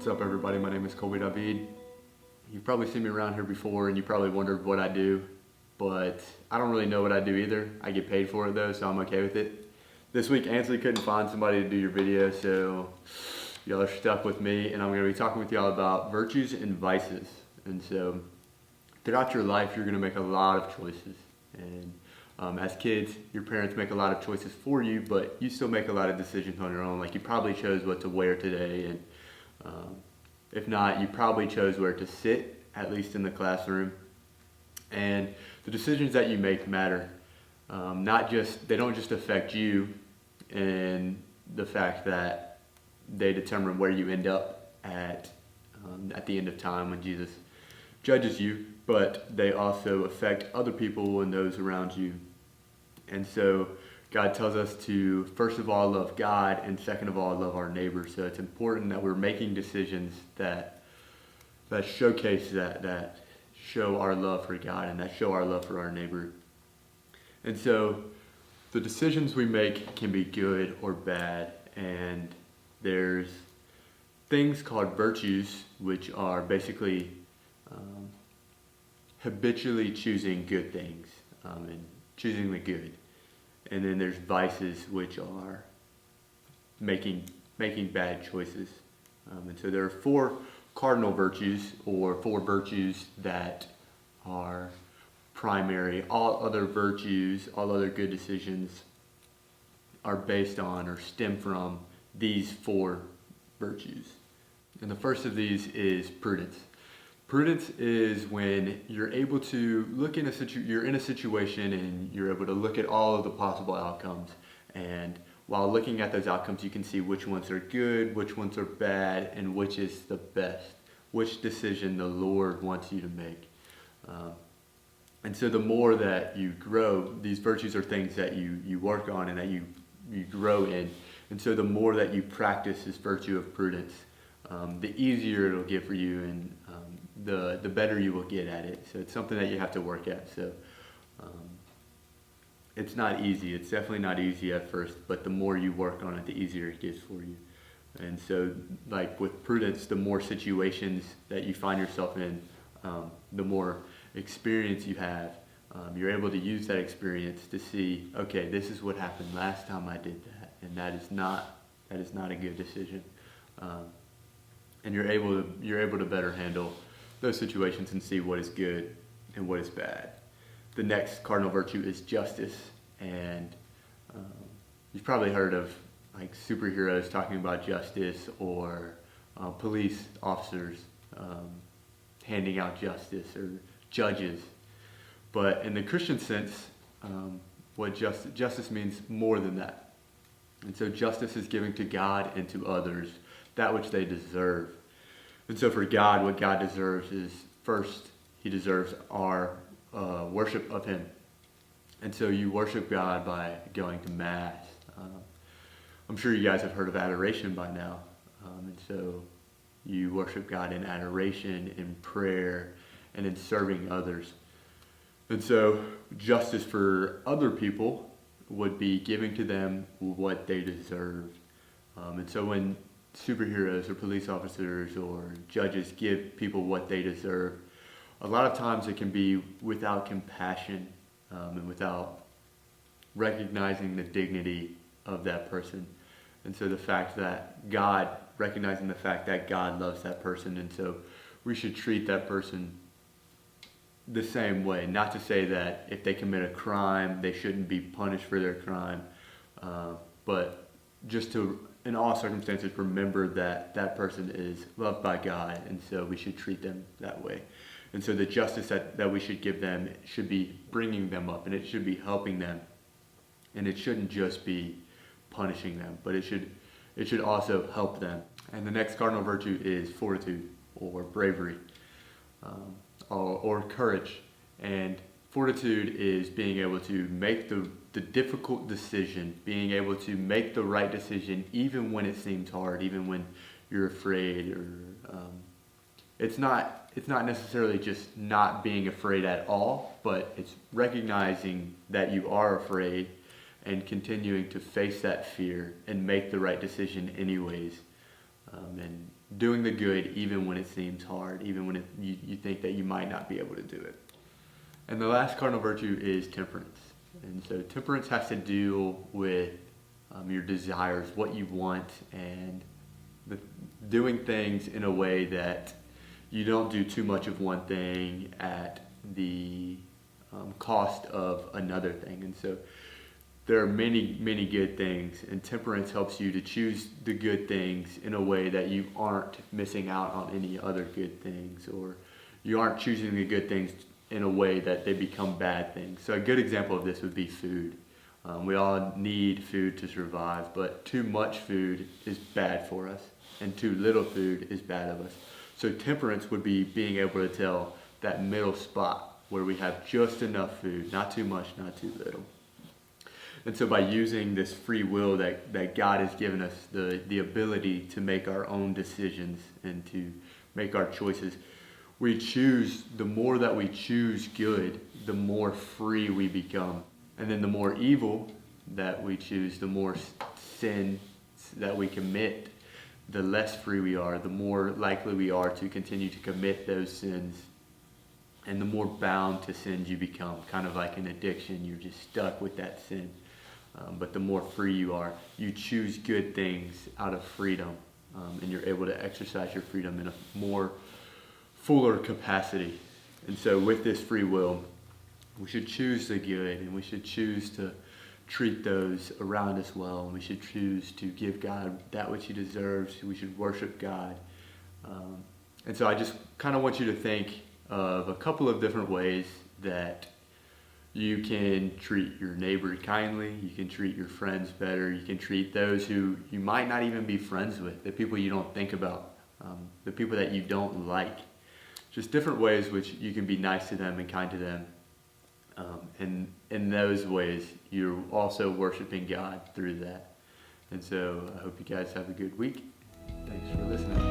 What's up, everybody? My name is Kolbe. You've probably seen me around here before and you probably wondered what I do, but I don't really know what I do either. I get paid for it though, so I'm okay with it. This week, Ansley couldn't find somebody to do your video, so y'all are stuck with me, and I'm going to be talking with y'all about virtues and vices. And so throughout your life, you're going to make a lot of choices. And as kids, your parents make a lot of choices for you, but you still make a lot of decisions on your own. Like you probably chose what to wear today, and if not, you probably chose where to sit, at least in the classroom. And the decisions that you make matter. They don't just affect you and the fact that they determine where you end up at the end of time when Jesus judges you, but they also affect other people and those around you. And so God tells us to, first of all, love God, and second of all, love our neighbor. So it's important that we're making decisions that showcase that show our love for God and that show our love for our neighbor. And so the decisions we make can be good or bad, and there's things called virtues, which are basically habitually choosing good things and choosing the good. And then there's vices, which are making bad choices. And so there are four cardinal virtues, or four virtues that are primary. All other virtues, all other good decisions are based on or stem from these four virtues. And the first of these is prudence. Prudence is when you're able to look in you're in a situation and you're able to look at all of the possible outcomes, and while looking at those outcomes you can see which ones are good, which ones are bad, and which is the best, which decision the Lord wants you to make. And so the more that you grow, these virtues are things that you work on and that you grow in. And so the more that you practice this virtue of prudence, the easier it'll get for you, and the better you will get at it. So it's something that you have to work at. So it's not easy. It's definitely not easy at first, but the more you work on it, the easier it gets for you. And so like with prudence, the more situations that you find yourself in, the more experience you have, you're able to use that experience to see, okay, this is what happened last time I did that, and that is not a good decision. And you're able to better handle those situations and see what is good and what is bad. The next cardinal virtue is justice, and you've probably heard of like superheroes talking about justice, or police officers handing out justice, or judges. But in the Christian sense, what justice means more than that. And so justice is giving to God and to others that which they deserve. And so for God, what God deserves is, first, He deserves our worship of Him. And so you worship God by going to Mass. I'm sure you guys have heard of adoration by now. And so you worship God in adoration, in prayer, and in serving others. And so justice for other people would be giving to them what they deserve. And so when superheroes or police officers or judges give people what they deserve, a lot of times it can be without compassion and without recognizing the dignity of that person. And so recognizing the fact that God loves that person, and so we should treat that person the same way. Not to say that if they commit a crime, they shouldn't be punished for their crime, but just to, in all circumstances, remember that that person is loved by God, and so we should treat them that way. And so the justice that we should give them should be bringing them up, and it should be helping them, and it shouldn't just be punishing them, but it should also help them. And the next cardinal virtue is fortitude, or bravery, or courage. And fortitude is being able to make the difficult decision, being able to make the right decision even when it seems hard, even when you're afraid, or it's not necessarily just not being afraid at all, but it's recognizing that you are afraid and continuing to face that fear and make the right decision anyways. and doing the good even when it seems hard, even when you think that you might not be able to do it. And the last cardinal virtue is temperance. And so temperance has to deal with your desires, what you want, and doing things in a way that you don't do too much of one thing at the cost of another thing. And so there are many, many good things, and temperance helps you to choose the good things in a way that you aren't missing out on any other good things, or you aren't choosing the good things in a way that they become bad things. So a good example of this would be food. We all need food to survive, but too much food is bad for us, and too little food is bad of us. So temperance would be being able to tell that middle spot where we have just enough food, not too much, not too little. And so by using this free will that God has given us, the ability to make our own decisions and to make our choices, we choose, the more that we choose good, the more free we become. And then the more evil that we choose, the more sin that we commit, the less free we are, the more likely we are to continue to commit those sins. And the more bound to sins you become, kind of like an addiction, you're just stuck with that sin. But the more free you are, you choose good things out of freedom, and you're able to exercise your freedom in a more fuller capacity. And so with this free will, we should choose the good, and we should choose to treat those around us well, and we should choose to give God that which he deserves. We should worship God. And so I just kind of want you to think of a couple of different ways that you can treat your neighbor kindly, you can treat your friends better, you can treat those who you might not even be friends with, the people you don't think about, the people that you don't like. Just different ways which you can be nice to them and kind to them. And in those ways, you're also worshiping God through that. And so I hope you guys have a good week. Thanks for listening.